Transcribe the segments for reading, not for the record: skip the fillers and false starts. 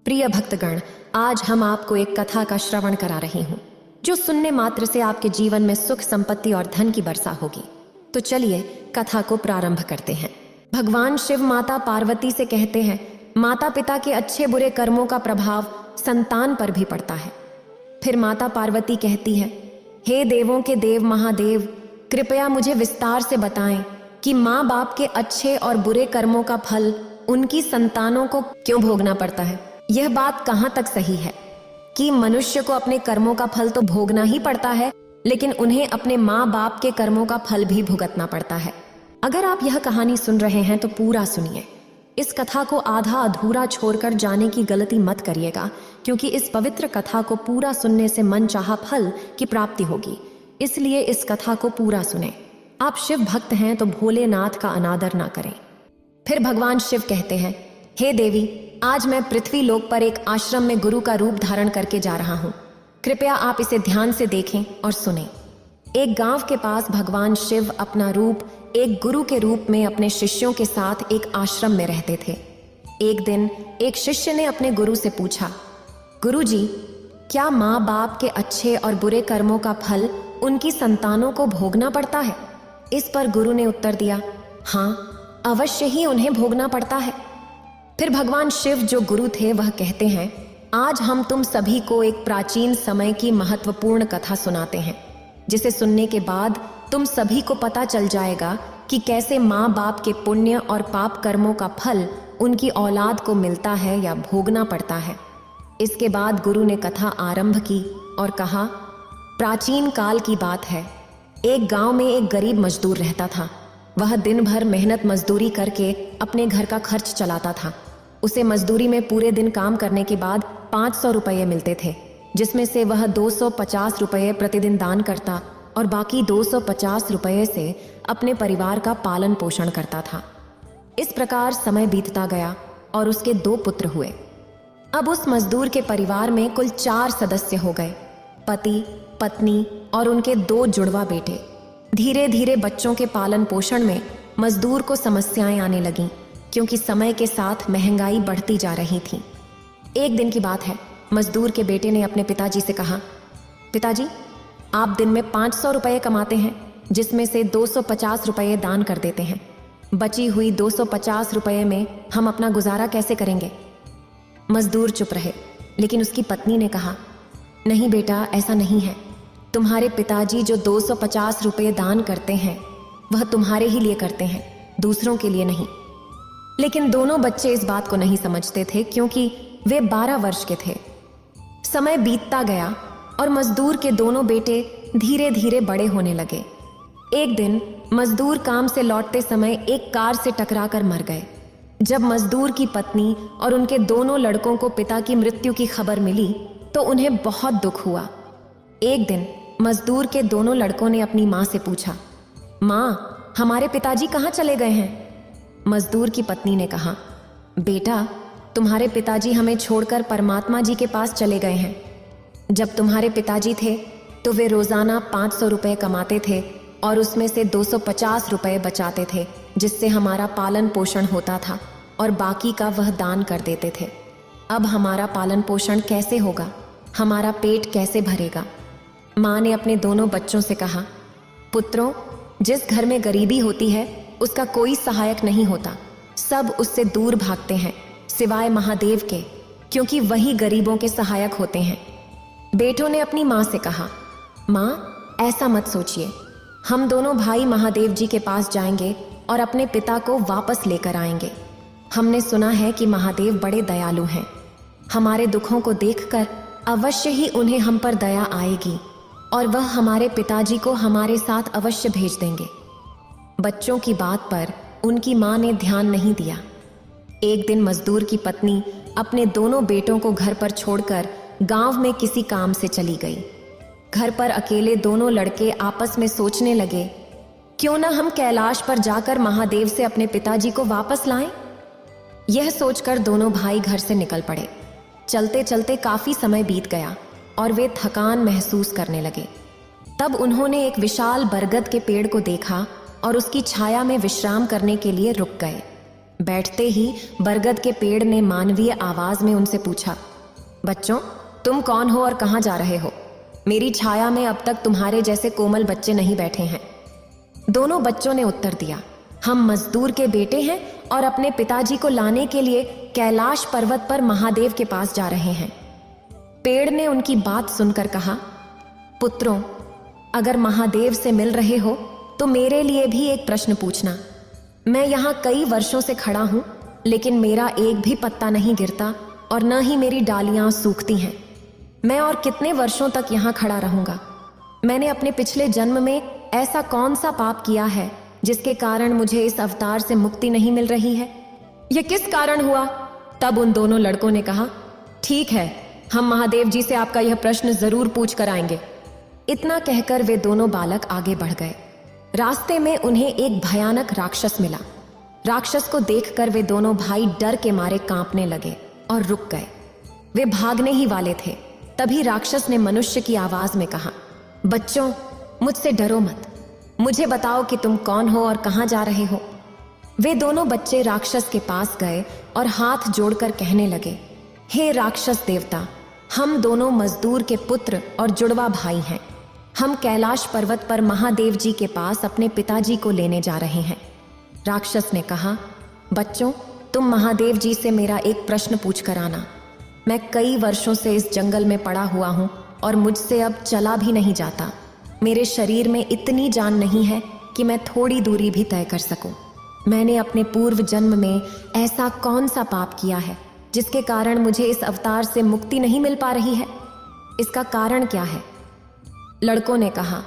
प्रिय भक्तगण, आज हम आपको एक कथा का श्रवण करा रही हूँ जो सुनने मात्र से आपके जीवन में सुख, संपत्ति और धन की वर्षा होगी। तो चलिए कथा को प्रारंभ करते हैं। भगवान शिव माता पार्वती से कहते हैं, माता पिता के अच्छे बुरे कर्मों का प्रभाव संतान पर भी पड़ता है। फिर माता पार्वती कहती है, हे देवों के देव महादेव, कृपया मुझे विस्तार से बताएं कि माँ बाप के अच्छे और बुरे कर्मों का फल उनकी संतानों को क्यों भोगना पड़ता है। यह बात कहाँ तक सही है कि मनुष्य को अपने कर्मों का फल तो भोगना ही पड़ता है, लेकिन उन्हें अपने माँ बाप के कर्मों का फल भी भुगतना पड़ता है। अगर आप यह कहानी सुन रहे हैं तो पूरा सुनिए। इस कथा को आधा अधूरा छोड़कर जाने की गलती मत करिएगा, क्योंकि इस पवित्र कथा को पूरा सुनने से मनचाहा फल की प्राप्ति होगी। इसलिए इस कथा को पूरा सुने। आप शिव भक्त हैं तो भोलेनाथ का अनादर ना करें। फिर भगवान शिव कहते हैं, हे देवी, आज मैं पृथ्वी लोक पर एक आश्रम में गुरु का रूप धारण करके जा रहा हूँ। कृपया आप इसे ध्यान से देखें और सुनें। एक गांव के पास भगवान शिव अपना रूप एक गुरु के रूप में अपने शिष्यों के साथ एक आश्रम में रहते थे। एक दिन एक शिष्य ने अपने गुरु से पूछा, गुरुजी, क्या माँ बाप के अच्छे और बुरे कर्मों का फल उनकी संतानों को भोगना पड़ता है? इस पर गुरु ने उत्तर दिया, हाँ, अवश्य ही उन्हें भोगना पड़ता है। फिर भगवान शिव जो गुरु थे वह कहते हैं, आज हम तुम सभी को एक प्राचीन समय की महत्वपूर्ण कथा सुनाते हैं, जिसे सुनने के बाद तुम सभी को पता चल जाएगा कि कैसे माँ बाप के पुण्य और पाप कर्मों का फल उनकी औलाद को मिलता है या भोगना पड़ता है। इसके बाद गुरु ने कथा आरंभ की और कहा, प्राचीन काल की बात है। एक गांव में एक गरीब मजदूर रहता था। वह दिन भर मेहनत मजदूरी करके अपने घर का खर्च चलाता था। उसे मजदूरी में पूरे दिन काम करने के बाद 500 रुपये मिलते थे, जिसमें से वह 250 रुपये प्रतिदिन दान करता और बाकी 250 रुपये से अपने परिवार का पालन पोषण करता था। इस प्रकार समय बीतता गया और उसके 2 पुत्र हुए। अब उस मजदूर के परिवार में कुल 4 सदस्य हो गए, पति, पत्नी और उनके 2 जुड़वा बेटे। धीरे धीरे बच्चों के पालन पोषण में मजदूर को समस्याएं आने लगीं, क्योंकि समय के साथ महंगाई बढ़ती जा रही थी। एक दिन की बात है, मजदूर के बेटे ने अपने पिताजी से कहा, पिताजी, आप दिन में 500 रुपये कमाते हैं, जिसमें से 250 रुपये दान कर देते हैं। बची हुई 250 रुपये में हम अपना गुजारा कैसे करेंगे? मजदूर चुप रहे, लेकिन उसकी पत्नी ने कहा, नहीं बेटा, ऐसा नहीं है। तुम्हारे पिताजी जो 250 रुपये दान करते हैं वह तुम्हारे ही लिए करते हैं, दूसरों के लिए नहीं। लेकिन दोनों बच्चे इस बात को नहीं समझते थे, क्योंकि वे 12 वर्ष के थे। समय बीतता गया और मजदूर के दोनों बेटे धीरे धीरे बड़े होने लगे। एक दिन मजदूर काम से लौटते समय एक कार से टकराकर मर गए। जब मजदूर की पत्नी और उनके दोनों लड़कों को पिता की मृत्यु की खबर मिली तो उन्हें बहुत दुख हुआ। एक दिन मजदूर के दोनों लड़कों ने अपनी माँ से पूछा, माँ, हमारे पिताजी कहाँ चले गए हैं? मजदूर की पत्नी ने कहा, बेटा, तुम्हारे पिताजी हमें छोड़कर परमात्मा जी के पास चले गए हैं। जब तुम्हारे पिताजी थे तो वे रोजाना 500 रुपये कमाते थे और उसमें से 250 रुपये बचाते थे, जिससे हमारा पालन पोषण होता था और बाकी का वह दान कर देते थे। अब हमारा पालन पोषण कैसे होगा? हमारा पेट कैसे भरेगा? माँ ने अपने दोनों बच्चों से कहा, पुत्रों, जिस घर में गरीबी होती है उसका कोई सहायक नहीं होता। सब उससे दूर भागते हैं, सिवाय महादेव के, क्योंकि वही गरीबों के सहायक होते हैं। बेटों ने अपनी माँ से कहा, माँ, ऐसा मत सोचिए। हम दोनों भाई महादेव जी के पास जाएंगे और अपने पिता को वापस लेकर आएंगे। हमने सुना है कि महादेव बड़े दयालु हैं। हमारे दुखों को देखकर अवश्य ही उन्हें हम पर दया आएगी और वह हमारे पिताजी को हमारे साथ अवश्य भेज देंगे। बच्चों की बात पर उनकी माँ ने ध्यान नहीं दिया। एक दिन मजदूर की पत्नी अपने दोनों बेटों को घर पर छोड़कर गांव में किसी काम से चली गई। घर पर अकेले दोनों लड़के आपस में सोचने लगे, क्यों ना हम कैलाश पर जाकर महादेव से अपने पिताजी को वापस लाएं? यह सोचकर दोनों भाई घर से निकल पड़े। चलते चलते काफी समय बीत गया और वे थकान महसूस करने लगे। तब उन्होंने एक विशाल बरगद के पेड़ को देखा और उसकी छाया में विश्राम करने के लिए रुक गए। बैठते ही बरगद के पेड़ ने मानवीय आवाज में उनसे पूछा, बच्चों, तुम कौन हो और कहाँ जा रहे हो? मेरी छाया में अब तक तुम्हारे जैसे कोमल बच्चे नहीं बैठे हैं। दोनों बच्चों ने उत्तर दिया, हम मजदूर के बेटे हैं और अपने पिताजी को लाने के लिए कैलाश पर्वत पर महादेव के पास जा रहे हैं। पेड़ ने उनकी बात सुनकर कहा, पुत्रों, अगर महादेव से मिल रहे हो तो मेरे लिए भी एक प्रश्न पूछना। मैं यहाँ कई वर्षों से खड़ा हूँ, लेकिन मेरा एक भी पत्ता नहीं गिरता और न ही मेरी डालियां सूखती हैं। मैं और कितने वर्षों तक यहाँ खड़ा रहूंगा? मैंने अपने पिछले जन्म में ऐसा कौन सा पाप किया है जिसके कारण मुझे इस अवतार से मुक्ति नहीं मिल रही है? यह किस कारण हुआ? तब उन दोनों लड़कों ने कहा, ठीक है, हम महादेव जी से आपका यह प्रश्न जरूर पूछ कर आएंगे। इतना कहकर वे दोनों बालक आगे बढ़ गए। रास्ते में उन्हें एक भयानक राक्षस मिला। राक्षस को देखकर वे दोनों भाई डर के मारे कांपने लगे और रुक गए। वे भागने ही वाले थे, तभी राक्षस ने मनुष्य की आवाज में कहा, बच्चों, मुझसे डरो मत। मुझे बताओ कि तुम कौन हो और कहाँ जा रहे हो? वे दोनों बच्चे राक्षस के पास गए और हाथ जोड़कर कहने लगे, हे राक्षस देवता, हम दोनों मजदूर के पुत्र और जुड़वा भाई हैं। हम कैलाश पर्वत पर महादेव जी के पास अपने पिताजी को लेने जा रहे हैं। राक्षस ने कहा, बच्चों, तुम महादेव जी से मेरा एक प्रश्न पूछ कर आना। मैं कई वर्षों से इस जंगल में पड़ा हुआ हूँ और मुझसे अब चला भी नहीं जाता। मेरे शरीर में इतनी जान नहीं है कि मैं थोड़ी दूरी भी तय कर सकूं। मैंने अपने पूर्व जन्म में ऐसा कौन सा पाप किया है जिसके कारण मुझे इस अवतार से मुक्ति नहीं मिल पा रही है? इसका कारण क्या है? लड़कों ने कहा,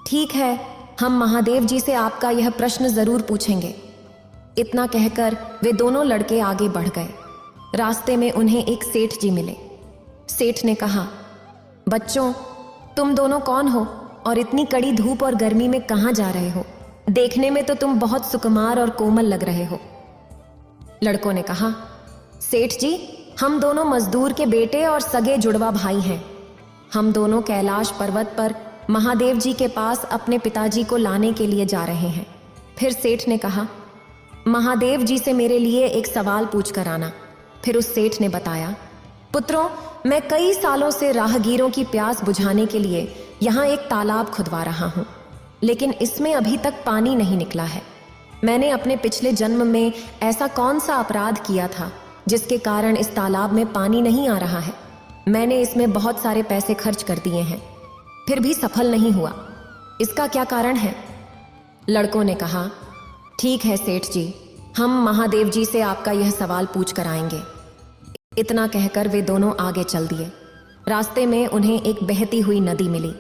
ठीक है, हम महादेव जी से आपका यह प्रश्न जरूर पूछेंगे। इतना कहकर वे दोनों लड़के आगे बढ़ गए। रास्ते में उन्हें एक सेठ जी मिले। सेठ ने कहा, बच्चों, तुम दोनों कौन हो और इतनी कड़ी धूप और गर्मी में कहाँ जा रहे हो? देखने में तो तुम बहुत सुकुमार और कोमल लग रहे हो। लड़कों ने कहा, सेठ जी, हम दोनों मजदूर के बेटे और सगे जुड़वा भाई हैं। हम दोनों कैलाश पर्वत पर महादेव जी के पास अपने पिताजी को लाने के लिए जा रहे हैं। फिर सेठ ने कहा, महादेव जी से मेरे लिए एक सवाल पूछ कर आना। फिर उस सेठ ने बताया, पुत्रों, मैं कई सालों से राहगीरों की प्यास बुझाने के लिए यहाँ एक तालाब खुदवा रहा हूँ, लेकिन इसमें अभी तक पानी नहीं निकला है। मैंने अपने पिछले जन्म में ऐसा कौन सा अपराध किया था जिसके कारण इस तालाब में पानी नहीं आ रहा है? मैंने इसमें बहुत सारे पैसे खर्च कर दिए हैं, फिर भी सफल नहीं हुआ। इसका क्या कारण है? लड़कों ने कहा, ठीक है सेठ जी, हम महादेव जी से आपका यह सवाल पूछ कर आएंगे। इतना कहकर वे दोनों आगे चल दिए। रास्ते में उन्हें एक बहती हुई नदी मिली।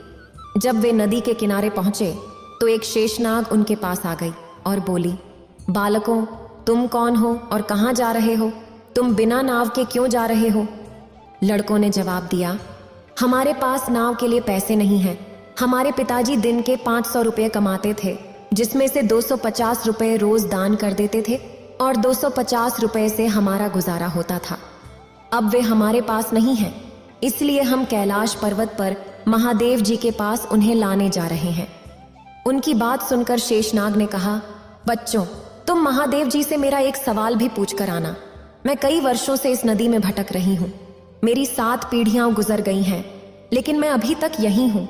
जब वे नदी के किनारे पहुंचे तो एक शेषनाग उनके पास आ गई और बोली, बालकों, तुम कौन हो और कहाँ जा रहे हो? तुम बिना नाव के क्यों जा रहे हो? लड़कों ने जवाब दिया, हमारे पास नाव के लिए पैसे नहीं हैं। हमारे पिताजी दिन के 500 रुपये कमाते थे, जिसमें से 250 रुपये रोज दान कर देते थे और 250 रुपये से हमारा गुजारा होता था। अब वे हमारे पास नहीं हैं, इसलिए हम कैलाश पर्वत पर महादेव जी के पास उन्हें लाने जा रहे हैं। उनकी बात सुनकर शेषनाग ने कहा, बच्चों, तुम महादेव जी से मेरा एक सवाल भी पूछ कर आना। मैं कई वर्षों से इस नदी में भटक रही हूँ। मेरी 7 पीढ़ियां गुजर गई हैं, लेकिन मैं अभी तक यहीं हूँ।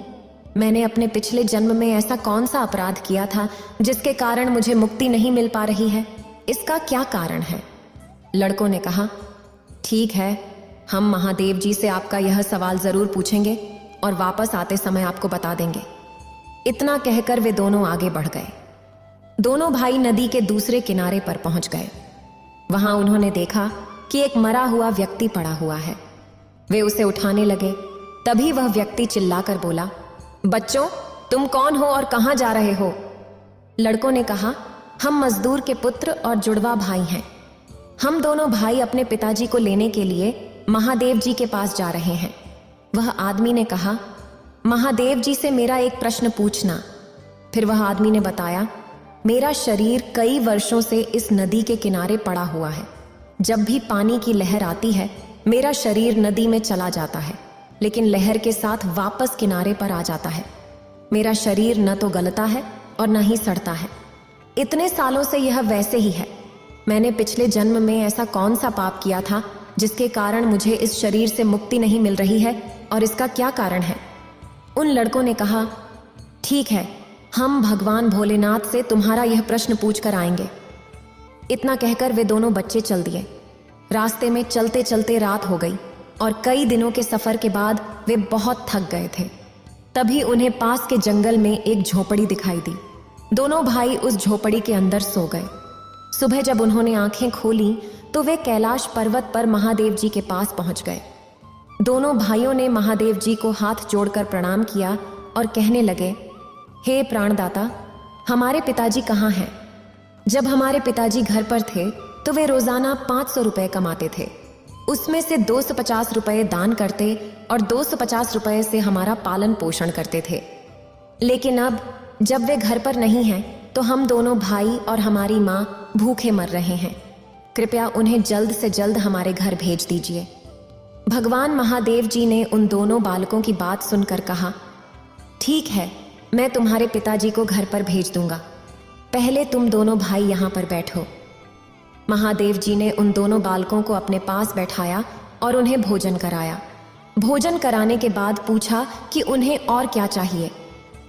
मैंने अपने पिछले जन्म में ऐसा कौन सा अपराध किया था जिसके कारण मुझे मुक्ति नहीं मिल पा रही है? इसका क्या कारण है? लड़कों ने कहा, ठीक है, हम महादेव जी से आपका यह सवाल जरूर पूछेंगे और वापस आते समय आपको बता देंगे। इतना कहकर वे दोनों आगे बढ़ गए। दोनों भाई नदी के दूसरे किनारे पर पहुंच गए। वहां उन्होंने देखा कि एक मरा हुआ व्यक्ति पड़ा हुआ है। वे उसे उठाने लगे, तभी वह व्यक्ति चिल्लाकर बोला, बच्चों, तुम कौन हो और कहां जा रहे हो? लड़कों ने कहा, हम मजदूर के पुत्र और जुड़वा भाई हैं। हम दोनों भाई अपने पिताजी को लेने के लिए महादेव जी के पास जा रहे हैं। वह आदमी ने कहा, महादेव जी से मेरा एक प्रश्न पूछना। फिर वह आदमी ने बताया, मेरा शरीर कई वर्षों से इस नदी के किनारे पड़ा हुआ है। जब भी पानी की लहर आती है, मेरा शरीर नदी में चला जाता है, लेकिन लहर के साथ वापस किनारे पर आ जाता है। मेरा शरीर न तो गलता है और न ही सड़ता है। इतने सालों से यह वैसे ही है। मैंने पिछले जन्म में ऐसा कौन सा पाप किया था जिसके कारण मुझे इस शरीर से मुक्ति नहीं मिल रही है, और इसका क्या कारण है? उन लड़कों ने कहा, ठीक है, हम भगवान भोलेनाथ से तुम्हारा यह प्रश्न पूछ कर आएंगे। इतना कहकर वे दोनों बच्चे चल दिए। रास्ते में चलते चलते रात हो गई और कई दिनों के सफर के बाद वे बहुत थक गए थे। तभी उन्हें पास के जंगल में एक झोपड़ी दिखाई दी। दोनों भाई उस झोपड़ी के अंदर सो गए। सुबह जब उन्होंने आंखें खोली तो वे कैलाश पर्वत पर महादेव जी के पास पहुंच गए। दोनों भाइयों ने महादेव जी को हाथ जोड़कर प्रणाम किया और कहने लगे, हे प्राणदाता, हमारे पिताजी कहाँ हैं? जब हमारे पिताजी घर पर थे तो वे रोजाना 500 रुपए कमाते थे। उसमें से 250 रुपए दान करते और 250 रुपए से हमारा पालन पोषण करते थे। लेकिन अब जब वे घर पर नहीं हैं तो हम दोनों भाई और हमारी माँ भूखे मर रहे हैं। कृपया उन्हें जल्द से जल्द हमारे घर भेज दीजिए। भगवान महादेव जी ने उन दोनों बालकों की बात सुनकर कहा, ठीक है, मैं तुम्हारे पिताजी को घर पर भेज दूंगा। पहले तुम दोनों भाई यहाँ पर बैठो। महादेव जी ने उन दोनों बालकों को अपने पास बैठाया और उन्हें भोजन कराया। भोजन कराने के बाद पूछा कि उन्हें और क्या चाहिए।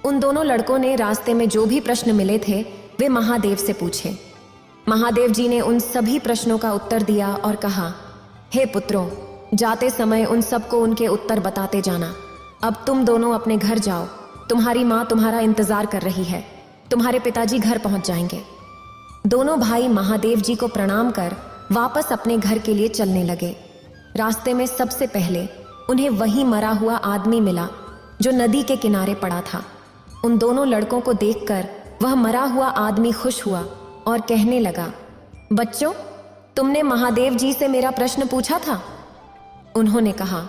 उन दोनों लड़कों ने रास्ते में जो भी प्रश्न मिले थे वे महादेव से पूछे। महादेव जी ने उन सभी प्रश्नों का उत्तर दिया और कहा, हे पुत्रों, जाते समय उन सबको उनके उत्तर बताते जाना। अब तुम दोनों अपने घर जाओ, तुम्हारी माँ तुम्हारा इंतजार कर रही है। तुम्हारे पिताजी घर पहुंच जाएंगे। दोनों भाई महादेव जी को प्रणाम कर वापस अपने घर के लिए चलने लगे। रास्ते में सबसे पहले उन्हें वही मरा हुआ आदमी मिला जो नदी के किनारे पड़ा था। उन दोनों लड़कों को देखकर वह मरा हुआ आदमी खुश हुआ और कहने लगा, बच्चों, तुमने महादेव जी से मेरा प्रश्न पूछा था? उन्होंने कहा,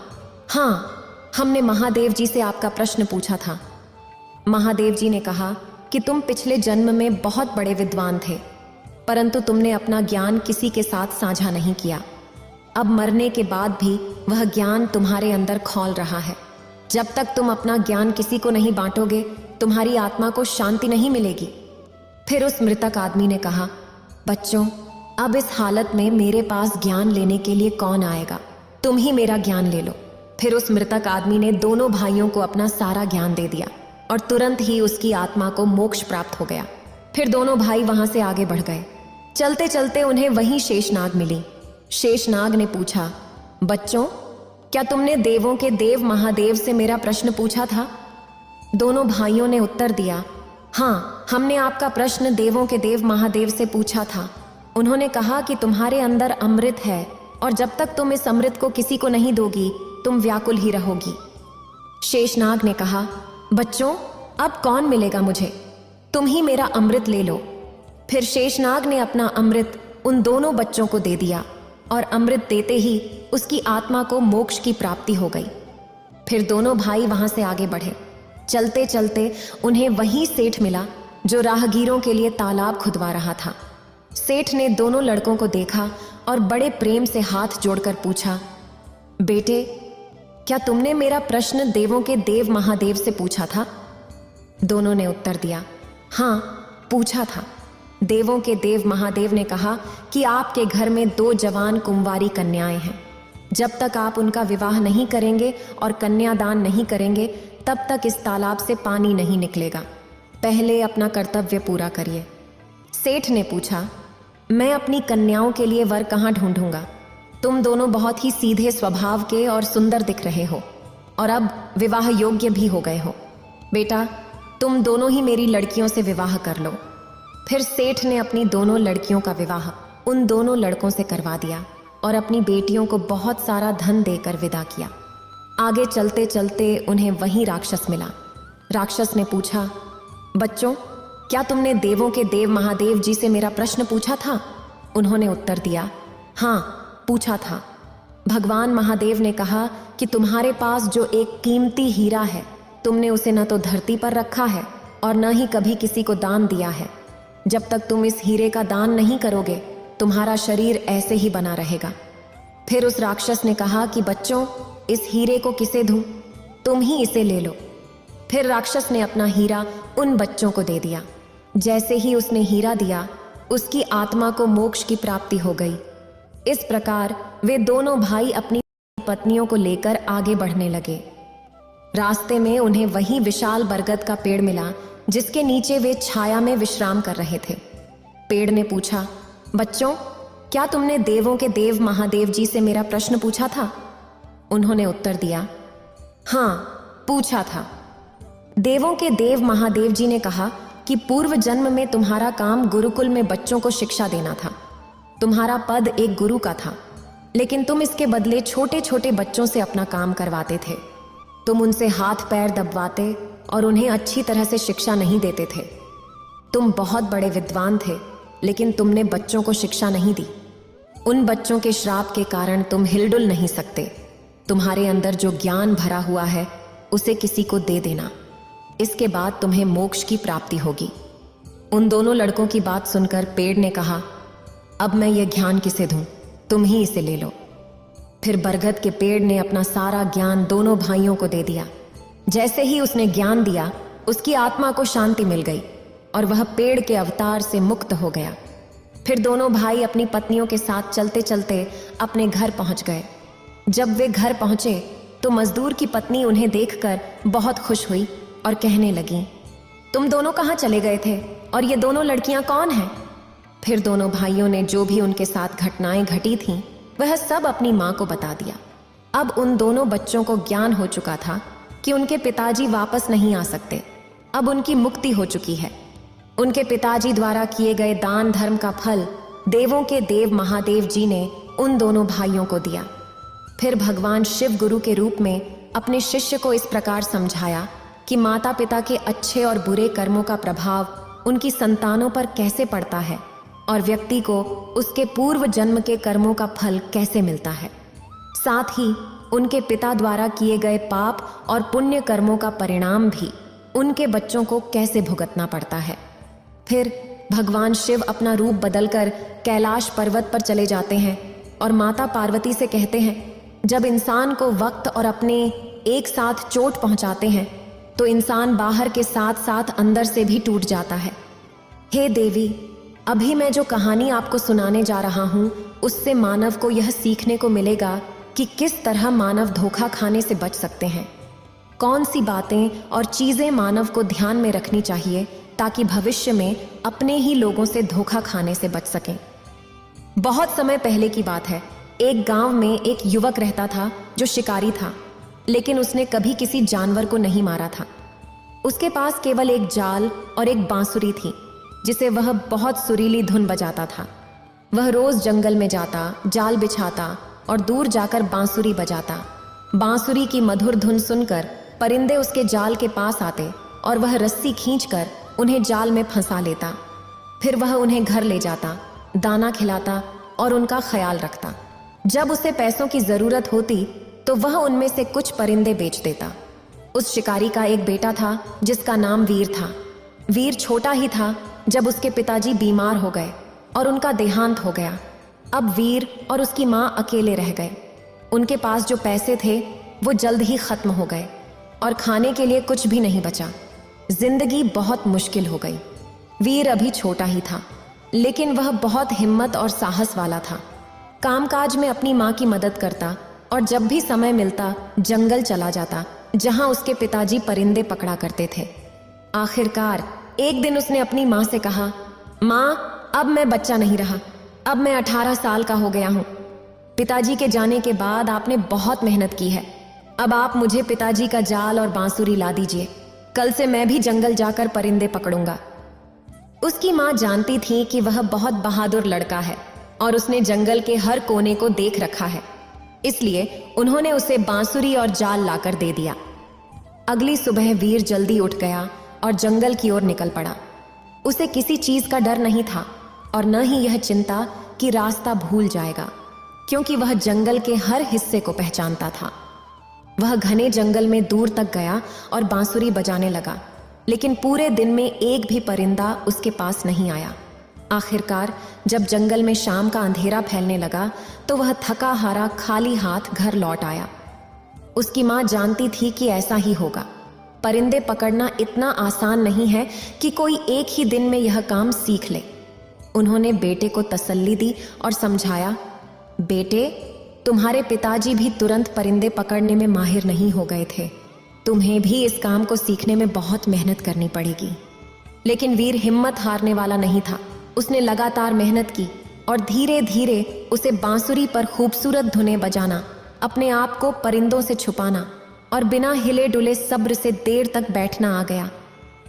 हाँ, हमने महादेव जी से आपका प्रश्न पूछा था। महादेव जी ने कहा कि तुम पिछले जन्म में बहुत बड़े विद्वान थे, परंतु तुमने अपना ज्ञान किसी के साथ साझा नहीं किया। अब मरने के बाद भी वह ज्ञान तुम्हारे अंदर खौल रहा है। जब तक तुम अपना ज्ञान किसी को नहीं बांटोगे, तुम्हारी आत्मा को शांति नहीं मिलेगी। फिर उस मृतक आदमी ने कहा, बच्चों, अब इस हालत में मेरे पास ज्ञान लेने के लिए कौन आएगा? तुम ही मेरा ज्ञान ले लो। फिर उस मृतक आदमी ने दोनों भाइयों को अपना सारा ज्ञान दे दिया और तुरंत ही उसकी आत्मा को मोक्ष प्राप्त हो गया। फिर दोनों भाई वहां से आगे बढ़ गए। चलते चलते उन्हें वहीं शेषनाग मिली। शेषनाग ने पूछा, बच्चों, क्या तुमने देवों के देव महादेव से मेरा प्रश्न पूछा था? दोनों भाइयों ने उत्तर दिया, हाँ, हमने आपका प्रश्न देवों के देव महादेव से पूछा था। उन्होंने कहा कि तुम्हारे अंदर अमृत है और जब तक तुम इस अमृत को किसी को नहीं दोगी, तुम व्याकुल ही रहोगी। शेषनाग ने कहा, बच्चों, अब कौन मिलेगा मुझे? तुम ही मेरा अमृत ले लो। फिर शेषनाग ने अपना अमृत उन दोनों बच्चों को दे दिया और अमृत देते ही उसकी आत्मा को मोक्ष की प्राप्ति हो गई। फिर दोनों भाई वहां से आगे बढ़े। चलते चलते उन्हें वही सेठ मिला जो राहगीरों के लिए तालाब खुदवा रहा था। सेठ ने दोनों लड़कों को देखा और बड़े प्रेम से हाथ जोड़कर पूछा, बेटे, क्या तुमने मेरा प्रश्न देवों के देव महादेव से पूछा था? दोनों ने उत्तर दिया, हाँ, पूछा था। देवों के देव महादेव ने कहा कि आपके घर में 2 जवान कुंवारी कन्याएं हैं। जब तक आप उनका विवाह नहीं करेंगे और कन्यादान नहीं करेंगे, तब तक इस तालाब से पानी नहीं निकलेगा। पहले अपना कर्तव्य पूरा करिए। सेठ ने पूछा, मैं अपनी कन्याओं के लिए वर कहाँ ढूंढूंगा? तुम दोनों बहुत ही सीधे स्वभाव के और सुंदर दिख रहे हो और अब विवाह योग्य भी हो गए हो। बेटा, तुम दोनों ही मेरी लड़कियों से विवाह कर लो। फिर सेठ ने अपनी दोनों लड़कियों का विवाह उन दोनों लड़कों से करवा दिया और अपनी बेटियों को बहुत सारा धन देकर विदा किया। आगे चलते चलते उन्हें वही राक्षस मिला। राक्षस ने पूछा, बच्चों, क्या तुमने देवों के देव महादेव जी से मेरा प्रश्न पूछा था? उन्होंने उत्तर दिया, हाँ, पूछा था। भगवान महादेव ने कहा कि तुम्हारे पास जो एक कीमती हीरा है, तुमने उसे न तो धरती पर रखा है और न ही कभी किसी को दान दिया है। जब तक तुम इस हीरे का दान नहीं करोगे, तुम्हारा शरीर ऐसे ही बना रहेगा। फिर उस राक्षस ने कहा कि बच्चों, इस हीरे को किसे दूं? तुम ही इसे ले लो। फिर राक्षस ने अपना हीरा उन बच्चों को दे दिया। जैसे ही उसने हीरा दिया, उसकी आत्मा को मोक्ष की प्राप्ति हो गई। इस प्रकार वे दोनों भाई अपनी पत्नियों को लेकर आगे बढ़ने लगे। रास्ते में उन्हें वही विशाल बरगद का पेड़ मिला जिसके नीचे वे छाया में विश्राम कर रहे थे। पेड़ ने पूछा, बच्चों, क्या तुमने देवों के देव महादेव जी से मेरा प्रश्न पूछा था? उन्होंने उत्तर दिया, हाँ, पूछा था। देवों के देव महादेव जी ने कहा कि पूर्व जन्म में तुम्हारा काम गुरुकुल में बच्चों को शिक्षा देना था। तुम्हारा पद एक गुरु का था, लेकिन तुम इसके बदले छोटे छोटे बच्चों से अपना काम करवाते थे। तुम उनसे हाथ पैर दबवाते और उन्हें अच्छी तरह से शिक्षा नहीं देते थे। तुम बहुत बड़े विद्वान थे, लेकिन तुमने बच्चों को शिक्षा नहीं दी। उन बच्चों के श्राप के कारण तुम हिलडुल नहीं सकते। तुम्हारे अंदर जो ज्ञान भरा हुआ है उसे किसी को दे देना, इसके बाद तुम्हें मोक्ष की प्राप्ति होगी। उन दोनों लड़कों की बात सुनकर पेड़ ने कहा, अब मैं ये ज्ञान किसे दूं? तुम ही इसे ले लो। फिर बरगद के पेड़ ने अपना सारा ज्ञान दोनों भाइयों को दे दिया। जैसे ही उसने ज्ञान दिया, उसकी आत्मा को शांति मिल गई और वह पेड़ के अवतार से मुक्त हो गया। फिर दोनों भाई अपनी पत्नियों के साथ चलते चलते अपने घर पहुंच गए। जब वे घर पहुंचे तो मजदूर की पत्नी उन्हें देखकर बहुत खुश हुई और कहने लगी, तुम दोनों कहाँ चले गए थे और ये दोनों लड़कियां कौन हैं? फिर दोनों भाइयों ने जो भी उनके साथ घटनाएं घटी थीं वह सब अपनी माँ को बता दिया। अब उन दोनों बच्चों को ज्ञान हो चुका था कि उनके पिताजी वापस नहीं आ सकते। अब उनकी मुक्ति हो चुकी है। उनके पिताजी द्वारा किए गए दान धर्म का फल देवों के देव महादेव जी ने उन दोनों भाइयों को दिया। फिर भगवान शिव गुरु के रूप में अपने शिष्य को इस प्रकार समझाया कि माता पिता के अच्छे और बुरे कर्मों का प्रभाव उनकी संतानों पर कैसे पड़ता है और व्यक्ति को उसके पूर्व जन्म के कर्मों का फल कैसे मिलता है। साथ ही उनके पिता द्वारा किए गए पाप और पुण्य कर्मों का परिणाम भी उनके बच्चों को कैसे भुगतना पड़ता है। फिर भगवान शिव अपना रूप बदलकर कैलाश पर्वत पर चले जाते हैं और माता पार्वती से कहते हैं, जब इंसान को वक्त और अपने एक साथ चोट पहुंचाते हैं तो इंसान बाहर के साथ साथ अंदर से भी टूट जाता है। हे देवी, अभी मैं जो कहानी आपको सुनाने जा रहा हूं उससे मानव को यह सीखने को मिलेगा कि किस तरह मानव धोखा खाने से बच सकते हैं। कौन सी बातें और चीजें मानव को ध्यान में रखनी चाहिए ताकि भविष्य में अपने ही लोगों से धोखा खाने से बच सकें। बहुत समय पहले की बात है। एक गांव में एक युवक रहता था जो शिकारी था, लेकिन उसने कभी किसी जानवर को नहीं मारा था। उसके पास केवल एक जाल और एक बांसुरी थी जिसे वह बहुत सुरीली धुन बजाता था। वह रोज जंगल में जाता, जाल बिछाता और दूर जाकर बांसुरी बजाता। बांसुरी की मधुर धुन सुनकर परिंदे उसके जाल के पास आते और वह रस्सी खींचकर उन्हें जाल में फंसा लेता। फिर वह उन्हें घर ले जाता, दाना खिलाता और उनका ख्याल रखता। जब उसे पैसों की जरूरत होती तो वह उनमें से कुछ परिंदे बेच देता। उस शिकारी का एक बेटा था जिसका नाम वीर था। वीर छोटा ही था जब उसके पिताजी बीमार हो गए और उनका देहांत हो गया। अब वीर और उसकी माँ अकेले रह गए। उनके पास जो पैसे थे वो जल्द ही खत्म हो गए और खाने के लिए कुछ भी नहीं बचा। जिंदगी बहुत मुश्किल हो गई। वीर अभी छोटा ही था, लेकिन वह बहुत हिम्मत और साहस वाला था। कामकाज में अपनी माँ की मदद करता और जब भी समय मिलता जंगल चला जाता जहाँ उसके पिताजी परिंदे पकड़ा करते थे। आखिरकार एक दिन उसने अपनी माँ से कहा, माँ, अब मैं बच्चा नहीं रहा। अब मैं 18 साल का हो गया हूँ। पिताजी के जाने के बाद आपने बहुत मेहनत की है। अब आप मुझे पिताजी का जाल और बांसुरी ला दीजिए। कल से मैं भी जंगल जाकर परिंदे पकड़ूंगा। उसकी माँ जानती थी कि वह बहुत बहादुर लड़का है और उसने जंगल के हर कोने को देख रखा है, इसलिए उन्होंने उसे बांसुरी और जाल लाकर दे दिया। अगली सुबह वीर जल्दी उठ गया और जंगल की ओर निकल पड़ा। उसे किसी चीज का डर नहीं था और न ही यह चिंता कि रास्ता भूल जाएगा, क्योंकि वह जंगल के हर हिस्से को पहचानता था। वह घने जंगल में दूर तक गया और बांसुरी बजाने लगा, लेकिन पूरे दिन में एक भी परिंदा उसके पास नहीं आया। आखिरकार जब जंगल में शाम का अंधेरा फैलने लगा तो वह थका हारा खाली हाथ घर लौट आया। उसकी माँ जानती थी कि ऐसा ही होगा। परिंदे पकड़ना इतना आसान नहीं है कि कोई एक ही दिन में यह काम सीख ले। उन्होंने बेटे को तसल्ली दी और समझाया, बेटे, तुम्हारे पिताजी भी तुरंत परिंदे पकड़ने में माहिर नहीं हो गए थे। तुम्हें भी इस काम को सीखने में बहुत मेहनत करनी पड़ेगी। लेकिन वीर हिम्मत हारने वाला नहीं था। उसने लगातार मेहनत की और धीरे धीरे उसे बांसुरी पर खूबसूरत धुनें बजाना, अपने आप को परिंदों से छुपाना और बिना हिले डुले सब्र से देर तक बैठना आ गया।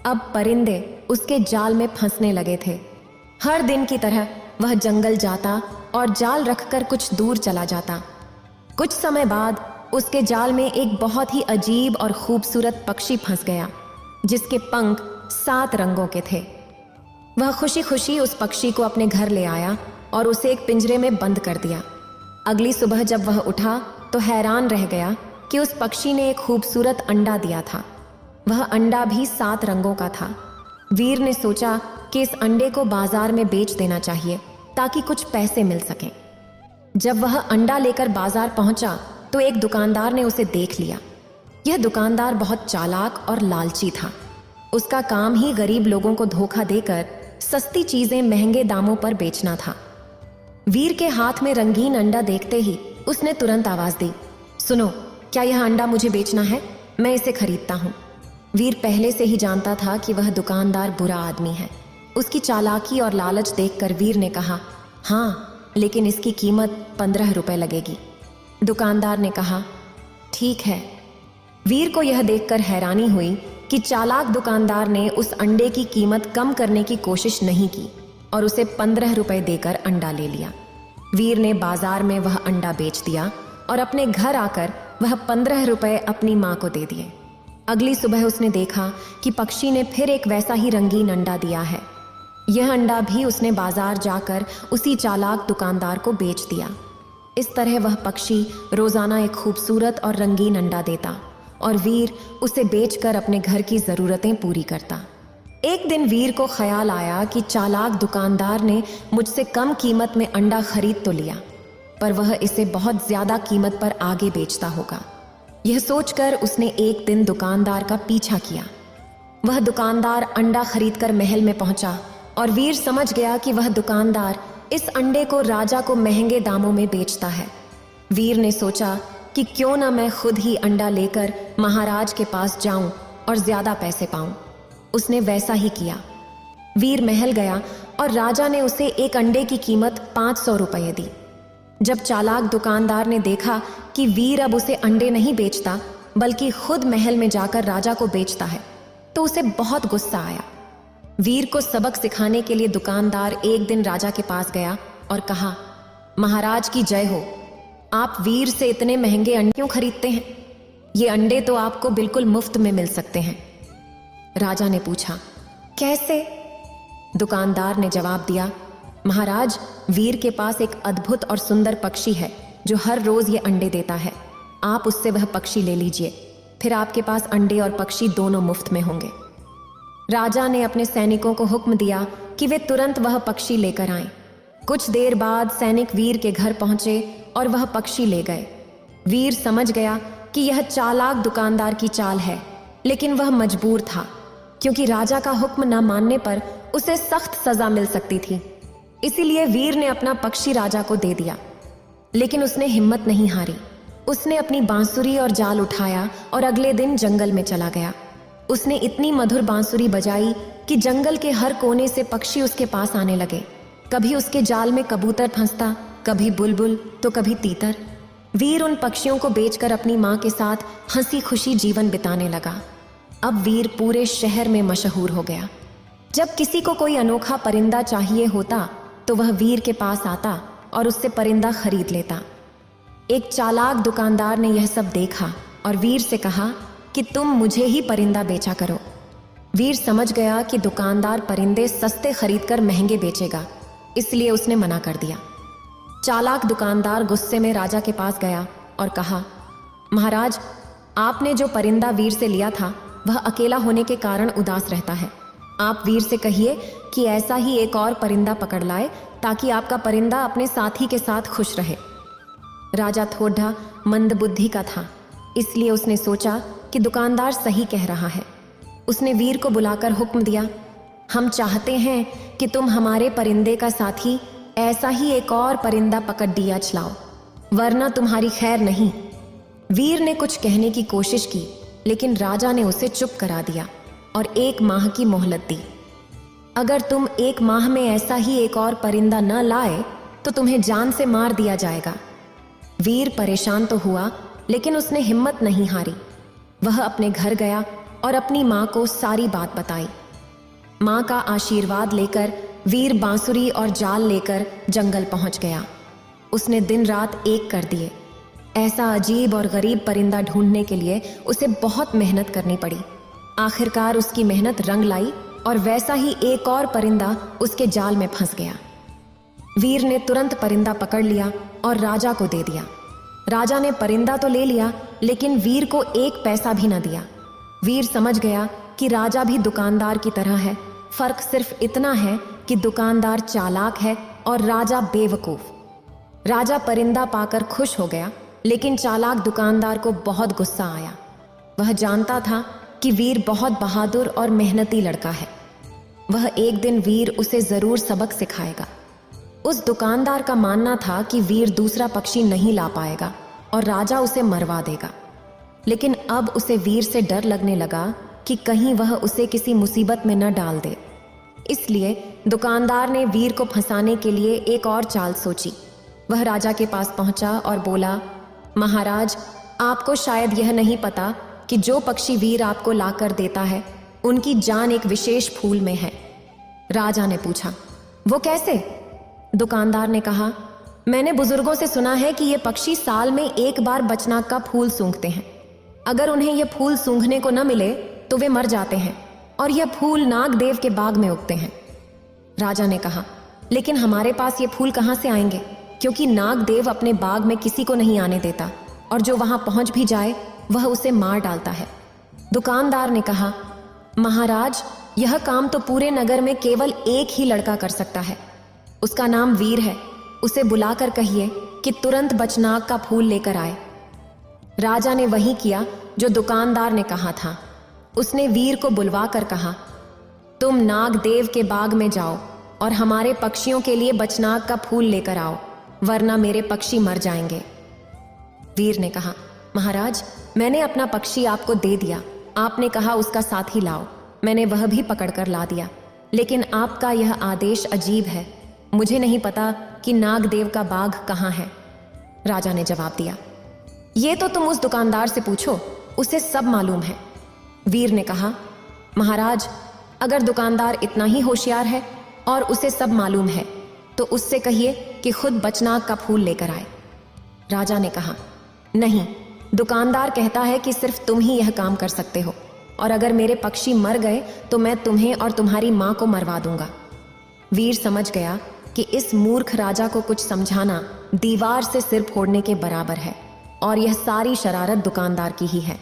अब परिंदे उसके जाल में फंसने लगे थे। हर दिन की तरह वह जंगल जाता और जाल रखकर कुछ दूर चला जाता। कुछ समय बाद उसके जाल में एक बहुत ही अजीब और खूबसूरत पक्षी फंस गया, जिसके पंख 7 रंगों के थे। वह खुशी खुशी उस पक्षी को अपने घर ले आया और उसे एक पिंजरे में बंद कर दिया। अगली सुबह जब वह उठा तो हैरान रह गया कि उस पक्षी ने एक खूबसूरत अंडा दिया था। वह अंडा भी 7 रंगों का था। वीर ने सोचा कि इस अंडे को बाजार में बेच देना चाहिए ताकि कुछ पैसे मिल सकें। जब वह अंडा लेकर बाजार पहुंचा तो एक दुकानदार ने उसे देख लिया। यह दुकानदार बहुत चालाक और लालची था। उसका काम ही गरीब लोगों को धोखा देकर सस्ती चीजें महंगे दामों पर बेचना था। वीर के हाथ में रंगीन अंडा देखते ही उसने तुरंत आवाज दी, सुनो, क्या यह अंडा मुझे बेचना है? मैं इसे खरीदता हूँ। वीर पहले से ही जानता था कि वह दुकानदार बुरा आदमी है। उसकी चालाकी और लालच देखकर वीर ने कहा, हाँ, लेकिन इसकी कीमत 15 रुपए लगेगी। दुकानदार ने कहा, ठीक है। वीर को यह देखकर हैरानी हुई कि चालाक दुकानदार ने उस अंडे की कीमत कम करने की कोशिश नहीं की और उसे 15 रुपए देकर अंडा ले लिया। वीर ने बाजार में वह अंडा बेच दिया और अपने घर आकर वह 15 रुपए अपनी माँ को दे दिए। अगली सुबह उसने देखा कि पक्षी ने फिर एक वैसा ही रंगीन अंडा दिया है। यह अंडा भी उसने बाजार जाकर उसी चालाक दुकानदार को बेच दिया। इस तरह वह पक्षी रोजाना एक खूबसूरत और रंगीन अंडा देता और वीर उसे बेचकर अपने घर की जरूरतें पूरी करता। एक दिन वीर को ख्याल आया कि चालाक दुकानदार ने मुझसे कम कीमत में अंडा खरीद तो लिया, पर वह इसे बहुत ज्यादा कीमत पर आगे बेचता होगा। यह सोचकर उसने एक दिन दुकानदार का पीछा किया। वह दुकानदार अंडा खरीदकर महल में पहुंचा और वीर समझ गया कि वह दुकानदार इस अंडे को राजा को महंगे दामों में बेचता है। वीर ने सोचा कि क्यों ना मैं खुद ही अंडा लेकर महाराज के पास जाऊं और ज्यादा पैसे पाऊं। उसने वैसा ही किया। वीर महल गया और राजा ने उसे एक अंडे की कीमत 500 रुपये दी। जब चालाक दुकानदार ने देखा कि वीर अब उसे अंडे नहीं बेचता बल्कि खुद महल में जाकर राजा को बेचता है, तो उसे बहुत गुस्सा आया। वीर को सबक सिखाने के लिए दुकानदार एक दिन राजा के पास गया और कहा, महाराज की जय हो, आप वीर से इतने महंगे अंडे क्यों खरीदते हैं? ये अंडे तो आपको बिल्कुल मुफ्त में मिल सकते हैं। राजा ने पूछा, कैसे? दुकानदार ने जवाब दिया, महाराज, वीर के पास एक अद्भुत और सुंदर पक्षी है जो हर रोज ये अंडे देता है। आप उससे वह पक्षी ले लीजिए, फिर आपके पास अंडे और पक्षी दोनों मुफ्त में होंगे। राजा ने अपने सैनिकों को हुक्म दिया कि वे तुरंत वह पक्षी लेकर आएं। कुछ देर बाद सैनिक वीर के घर पहुंचे और वह पक्षी ले गए। वीर समझ गया कि यह चालाक दुकानदार की चाल है, लेकिन वह मजबूर था क्योंकि राजा का हुक्म न मानने पर उसे सख्त सजा मिल सकती थी। इसीलिए वीर ने अपना पक्षी राजा को दे दिया, लेकिन उसने हिम्मत नहीं हारी। उसने अपनी बांसुरी और जाल उठाया और अगले दिन जंगल में चला गया। उसने इतनी मधुर बांसुरी बजाई कि जंगल के हर कोने से पक्षी उसके पास आने लगे। कभी उसके जाल में कबूतर फंसता, कभी बुलबुल तो कभी तीतर। वीर उन पक्षियों को बेचकर अपनी माँ के साथ हंसी खुशी जीवन बिताने लगा। अब वीर पूरे शहर में मशहूर हो गया। जब किसी को कोई अनोखा परिंदा चाहिए होता तो वह वीर के पास आता और उससे परिंदा खरीद लेता। एक चालाक दुकानदार ने यह सब देखा और वीर से कहा कि तुम मुझे ही परिंदा बेचा करो। वीर समझ गया कि दुकानदार परिंदे सस्ते खरीदकर महंगे बेचेगा, इसलिए उसने मना कर दिया। चालाक दुकानदार गुस्से में राजा के पास गया और कहा, महाराज, आपने जो परिंदा वीर से लिया था वह अकेला होने के कारण उदास रहता है। आप वीर से कहिए कि ऐसा ही एक और परिंदा पकड़ लाए ताकि आपका परिंदा अपने साथी के साथ खुश रहे। राजा थोड़ा मंदबुद्धि का था, इसलिए उसने सोचा कि दुकानदार सही कह रहा है। उसने वीर को बुलाकर हुक्म दिया, हम चाहते हैं कि तुम हमारे परिंदे का साथी ऐसा ही एक और परिंदा पकड़ दिया चलाओ, वरना तुम्हारी खैर नहीं। वीर ने कुछ कहने की कोशिश की, लेकिन राजा ने उसे चुप करा दिया और 1 माह की मोहलत दी। अगर तुम 1 माह में ऐसा ही एक और परिंदा न लाए तो तुम्हें जान से मार दिया जाएगा। वीर परेशान तो हुआ, लेकिन उसने हिम्मत नहीं हारी। वह अपने घर गया और अपनी माँ को सारी बात बताई। माँ का आशीर्वाद लेकर वीर बांसुरी और जाल लेकर जंगल पहुंच गया। उसने दिन रात एक कर दिए। ऐसा अजीब और गरीब परिंदा ढूंढने के लिए उसे बहुत मेहनत करनी पड़ी। आखिरकार उसकी मेहनत रंग लाई और वैसा ही एक और परिंदा उसके जाल में फंस गया। वीर ने तुरंत परिंदा पकड़ लिया और राजा को दे दिया। राजा ने परिंदा तो ले लिया, लेकिन वीर को 1 पैसा भी न दिया। वीर समझ गया कि राजा भी दुकानदार की तरह है, फर्क सिर्फ इतना है कि दुकानदार चालाक है और राजा बेवकूफ। राजा परिंदा पाकर खुश हो गया, लेकिन चालाक दुकानदार को बहुत गुस्सा आया। वह जानता था कि वीर बहुत बहादुर और मेहनती लड़का है। वह एक दिन वीर उसे जरूर सबक सिखाएगा। उस दुकानदार का मानना था कि वीर दूसरा पक्षी नहीं ला पाएगा और राजा उसे मरवा देगा। लेकिन अब उसे वीर से डर लगने लगा कि कहीं वह उसे किसी मुसीबत में न डाल दे। इसलिए दुकानदार ने वीर को फंसाने के लिए एक और चाल सोची। वह राजा के पास पहुंचा और बोला, महाराज, आपको शायद यह नहीं पता कि जो पक्षी वीर आपको लाकर देता है उनकी जान एक विशेष फूल में है। राजा ने पूछा, वो कैसे? दुकानदार ने कहा, मैंने बुजुर्गों से सुना है कि ये पक्षी साल में 1 बार बचनाग का फूल सूंघते हैं। अगर उन्हें यह फूल सूंघने को न मिले तो वे मर जाते हैं और यह फूल नागदेव के बाग में उगते हैं। राजा ने कहा, लेकिन हमारे पास ये फूल कहाँ से आएंगे, क्योंकि नागदेव अपने बाग में किसी को नहीं आने देता और जो वहां पहुंच भी जाए वह उसे मार डालता है। दुकानदार ने कहा, महाराज, यह काम तो पूरे नगर में केवल एक ही लड़का कर सकता है। उसका नाम वीर है। उसे बुलाकर कहिए कि तुरंत बचनाग का फूल लेकर आए। राजा ने वही किया जो दुकानदार ने कहा था। उसने वीर को बुलवा कर कहा, तुम नागदेव के बाग में जाओ और हमारे पक्षियों के लिए बचनाग का फूल लेकर आओ, वरना मेरे पक्षी मर जाएंगे। वीर ने कहा, महाराज, मैंने अपना पक्षी आपको दे दिया। आपने कहा उसका साथी लाओ। मैंने वह भी पकड़कर ला दिया, लेकिन आपका यह आदेश अजीब है। मुझे नहीं पता कि नागदेव का बाग कहाँ है। राजा ने जवाब दिया, ये तो तुम उस दुकानदार से पूछो, उसे सब मालूम है। वीर ने कहा, महाराज, अगर दुकानदार इतना ही होशियार है और उसे सब मालूम है तो उससे कहिए कि खुद बचनाग का फूल लेकर आए। राजा ने कहा, नहीं, दुकानदार कहता है कि सिर्फ तुम ही यह काम कर सकते हो, और अगर मेरे पक्षी मर गए तो मैं तुम्हें और तुम्हारी माँ को मरवा दूंगा। वीर समझ गया कि इस मूर्ख राजा को कुछ समझाना दीवार से सिर फोड़ने के बराबर है और यह सारी शरारत दुकानदार की ही है।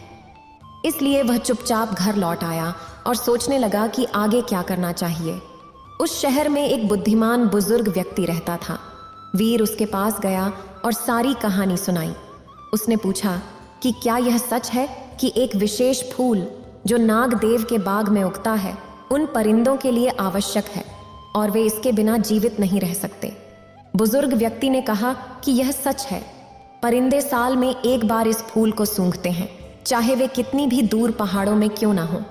इसलिए वह चुपचाप घर लौट आया और सोचने लगा कि आगे क्या करना चाहिए। उस शहर में एक बुद्धिमान बुजुर्ग व्यक्ति रहता था। वीर उसके पास गया और सारी कहानी सुनाई। उसने पूछा कि क्या यह सच है कि एक विशेष फूल जो नागदेव के बाग में उगता है उन परिंदों के लिए आवश्यक है और वे इसके बिना जीवित नहीं रह सकते। बुजुर्ग व्यक्ति ने कहा कि यह सच है। परिंदे साल में 1 बार इस फूल को सूंघते हैं, चाहे वे कितनी भी दूर पहाड़ों में क्यों ना हो।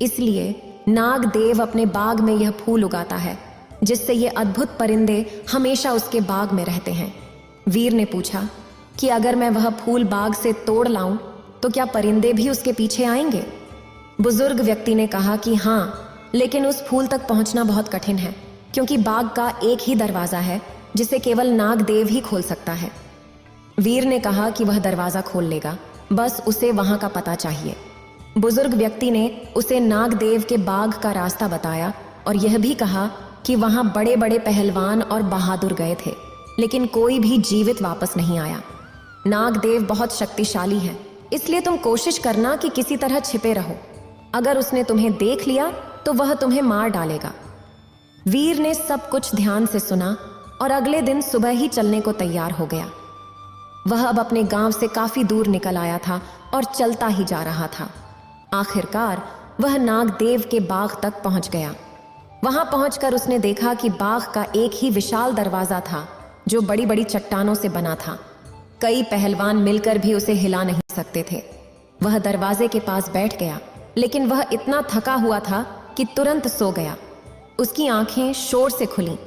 इसलिए नागदेव अपने बाग में यह फूल उगाता है, जिससे ये अद्भुत परिंदे हमेशा उसके बाग में रहते हैं। वीर ने पूछा कि अगर मैं वह फूल बाग से तोड़ लाऊं तो क्या परिंदे भी उसके पीछे आएंगे? बुजुर्ग व्यक्ति ने कहा कि हाँ, लेकिन उस फूल तक पहुंचना बहुत कठिन है, क्योंकि बाग का एक ही दरवाजा है जिसे केवल नागदेव ही खोल सकता है। वीर ने कहा कि वह दरवाजा खोल लेगा, बस उसे वहां का पता चाहिए। बुजुर्ग व्यक्ति ने उसे नागदेव के बाग का रास्ता बताया और यह भी कहा कि वहां बड़े बड़े पहलवान और बहादुर गए थे, लेकिन कोई भी जीवित वापस नहीं आया। नागदेव बहुत शक्तिशाली है, इसलिए तुम कोशिश करना कि किसी तरह छिपे रहो। अगर उसने तुम्हें देख लिया तो वह तुम्हें मार डालेगा। वीर ने सब कुछ ध्यान से सुना और अगले दिन सुबह ही चलने को तैयार हो गया। वह अब अपने गांव से काफी दूर निकल आया था और चलता ही जा रहा था। आखिरकार वह नागदेव के बाग तक पहुंच गया। वहां पहुंचकर उसने देखा कि बाग का एक ही विशाल दरवाजा था जो बड़ी बड़ी चट्टानों से बना था। कई पहलवान मिलकर भी उसे हिला नहीं सकते थे। वह दरवाजे के पास बैठ गया, लेकिन वह इतना थका हुआ था कि तुरंत सो गया। उसकी आंखें शोर से खुलीं।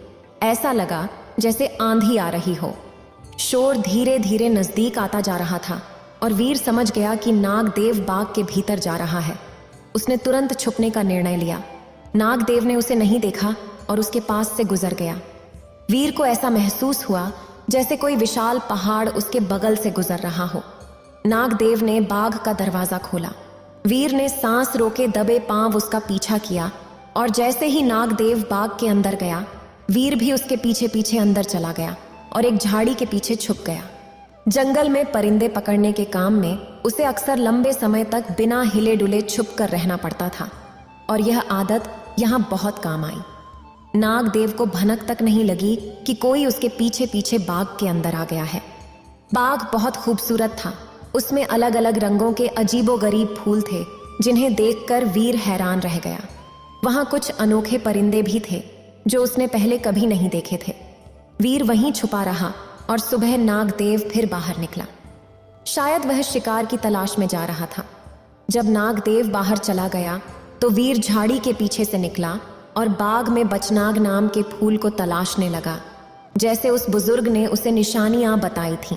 ऐसा लगा जैसे आंधी आ रही हो। शोर धीरे धीरे नजदीक आता जा रहा था और वीर समझ गया कि नागदेव बाग के भीतर जा रहा है। उसने तुरंत छुपने का निर्णय लिया। नागदेव ने उसे नहीं देखा और उसके पास से गुजर गया। वीर को ऐसा महसूस हुआ जैसे कोई विशाल पहाड़ उसके बगल से गुजर रहा हो। नागदेव ने बाग का दरवाजा खोला। वीर ने सांस रोके दबे पांव उसका पीछा किया और जैसे ही नागदेव बाग के अंदर गया, वीर भी उसके पीछे पीछे अंदर चला गया और एक झाड़ी के पीछे छुप गया। जंगल में परिंदे पकड़ने के काम में उसे अक्सर लंबे समय तक बिना हिले डुले छुप कर रहना पड़ता था और यह आदत यहाँ बहुत काम आई। नागदेव को भनक तक नहीं लगी कि कोई उसके पीछे पीछे बाग के अंदर आ गया है। बाग बहुत खूबसूरत था। उसमें अलग अलग रंगों के अजीबोगरीब फूल थे जिन्हें देखकर वीर हैरान रह गया। वहां कुछ अनोखे परिंदे भी थे जो उसने पहले कभी नहीं देखे थे। वीर वहीं छुपा रहा और सुबह नागदेव फिर बाहर निकला। शायद वह शिकार की तलाश में जा रहा था। जब नागदेव बाहर चला गया तो वीर झाड़ी के पीछे से निकला और बाग में बचनाग नाम के फूल को तलाशने लगा, जैसे उस बुजुर्ग ने उसे निशानियां बताई थीं।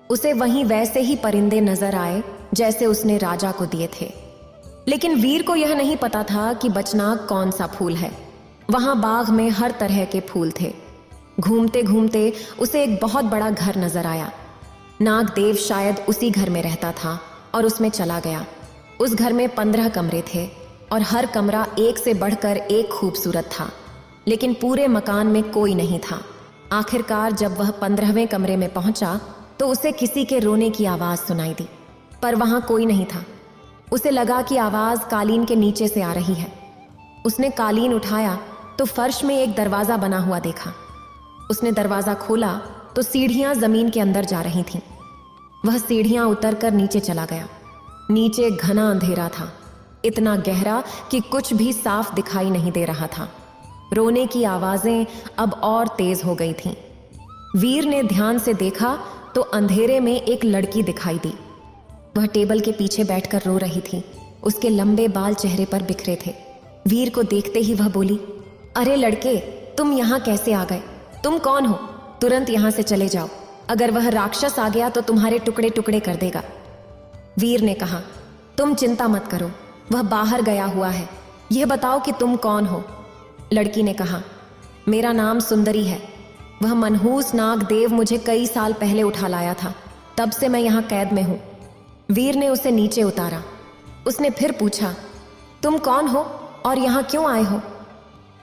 उसे वहीं वैसे ही परिंदे नजर आए जैसे उसने राजा को दिए थे। लेकिन वीर को यह नहीं पता था कि बचनाग कौन सा फूल है। वहां बाग में हर तरह के फूल थे। घूमते घूमते उसे एक बहुत बड़ा घर नजर आया। नागदेव शायद उसी घर में रहता था और उसमें चला गया। उस घर में 15 कमरे थे और हर कमरा एक से बढ़कर एक खूबसूरत था, लेकिन पूरे मकान में कोई नहीं था। आखिरकार जब वह 15वें कमरे में पहुंचा तो उसे किसी के रोने की आवाज सुनाई दी, पर वहां कोई नहीं था। उसे लगा कि आवाज कालीन के नीचे से आ रही है। उसने कालीन उठाया तो फर्श में एक दरवाजा बना हुआ देखा। उसने दरवाजा खोला तो सीढ़ियां जमीन के अंदर जा रही थीं। वह सीढ़ियां उतरकर नीचे चला गया। नीचे घना अंधेरा था, इतना गहरा कि कुछ भी साफ दिखाई नहीं दे रहा था। रोने की आवाजें अब और तेज हो गई थीं। वीर ने ध्यान से देखा तो अंधेरे में एक लड़की दिखाई दी। वह टेबल के पीछे बैठकर रो रही थी। उसके लंबे बाल चेहरे पर बिखरे थे। वीर को देखते ही वह बोली, अरे लड़के, तुम यहाँ कैसे आ गए? तुम कौन हो? तुरंत यहाँ से चले जाओ। अगर वह राक्षस आ गया तो तुम्हारे टुकड़े टुकड़े कर देगा। वीर ने कहा, तुम चिंता मत करो, वह बाहर गया हुआ है। यह बताओ कि तुम कौन हो? लड़की ने कहा, मेरा नाम सुंदरी है। वह मनहूस नागदेव मुझे कई साल पहले उठा लाया था, तब से मैं यहाँ कैद में हूँ। वीर ने उसे नीचे उतारा। उसने फिर पूछा, तुम कौन हो और यहाँ क्यों आए हो?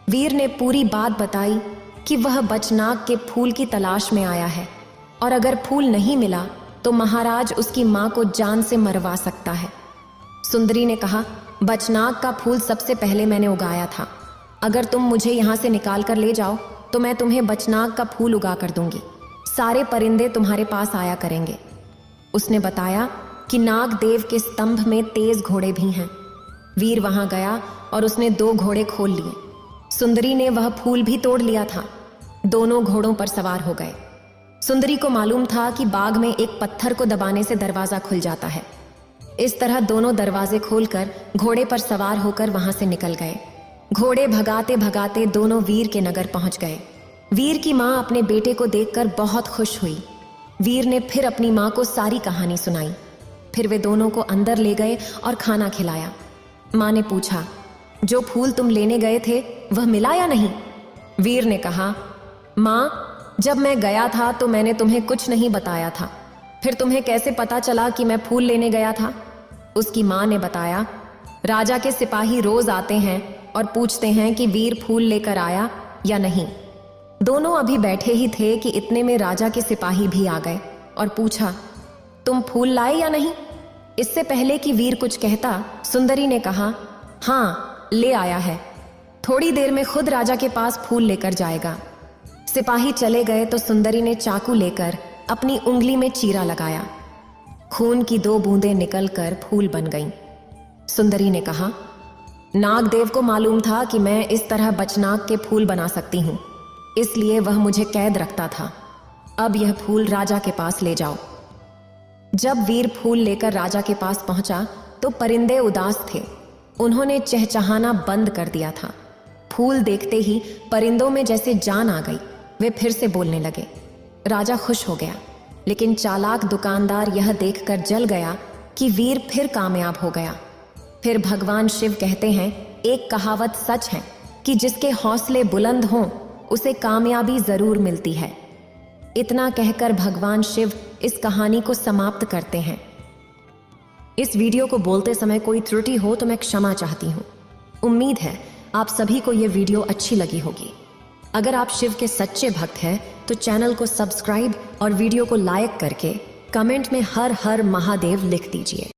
वीर ने पूरी बात बताई कि वह बचनाग के फूल की तलाश में आया है और अगर फूल नहीं मिला तो महाराज उसकी माँ को जान से मरवा सकता है। सुंदरी ने कहा, बचनाग का फूल सबसे पहले मैंने उगाया था। अगर तुम मुझे यहाँ से निकाल कर ले जाओ तो मैं तुम्हें बचनाग का फूल उगा कर दूंगी। सारे परिंदे तुम्हारे पास आया करेंगे। उसने बताया कि नागदेव के स्तंभ में तेज घोड़े भी हैं। वीर वहां गया और उसने 2 घोड़े खोल लिए। सुंदरी ने वह फूल भी तोड़ लिया था। दोनों घोड़ों पर सवार हो गए। सुंदरी को मालूम था कि बाग में एक पत्थर को दबाने से दरवाजा खुल जाता है। इस तरह दोनों दरवाजे खोलकर घोड़े पर सवार होकर वहां से निकल गए। घोड़े भगाते भगाते दोनों वीर के नगर पहुंच गए। वीर की माँ अपने बेटे को देखकर बहुत खुश हुई। वीर ने फिर अपनी माँ को सारी कहानी सुनाई। फिर वे दोनों को अंदर ले गए और खाना खिलाया। माँ ने पूछा, जो फूल तुम लेने गए थे वह मिला या नहीं? वीर ने कहा, माँ, जब मैं गया था तो मैंने तुम्हें कुछ नहीं बताया था। फिर तुम्हें कैसे पता चला कि मैं फूल लेने गया था? उसकी माँ ने बताया, राजा के सिपाही रोज आते हैं और पूछते हैं कि वीर फूल लेकर आया या नहीं। दोनों अभी बैठे ही थे कि इतने में राजा के सिपाही भी आ गए और पूछा, तुम फूल लाए या नहीं? इससे पहले कि वीर कुछ कहता, सुंदरी ने कहा, हाँ, ले आया है। थोड़ी देर में खुद राजा के पास फूल लेकर जाएगा। सिपाही चले गए तो सुंदरी ने चाकू लेकर अपनी उंगली में चीरा लगाया। खून की 2 बूंदें निकलकर फूल बन गईं। सुंदरी ने कहा, नागदेव को मालूम था कि मैं इस तरह बचनाग के फूल बना सकती हूँ, इसलिए वह मुझे कैद रखता था। अब यह फूल राजा के पास ले जाओ। जब वीर फूल लेकर राजा के पास पहुंचा तो परिंदे उदास थे। उन्होंने चहचहाना बंद कर दिया था। फूल देखते ही परिंदों में जैसे जान आ गई। वे फिर से बोलने लगे। राजा खुश हो गया, लेकिन चालाक दुकानदार यह देखकर जल गया कि वीर फिर कामयाब हो गया। फिर भगवान शिव कहते हैं, एक कहावत सच है कि जिसके हौसले बुलंद हों उसे कामयाबी जरूर मिलती है। इतना कहकर भगवान शिव इस कहानी को समाप्त करते हैं। इस वीडियो को बोलते समय कोई त्रुटि हो तो मैं क्षमा चाहती हूँ। उम्मीद है आप सभी को यह वीडियो अच्छी लगी होगी। अगर आप शिव के सच्चे भक्त हैं तो चैनल को सब्सक्राइब और वीडियो को लाइक करके कमेंट में हर हर महादेव लिख दीजिए।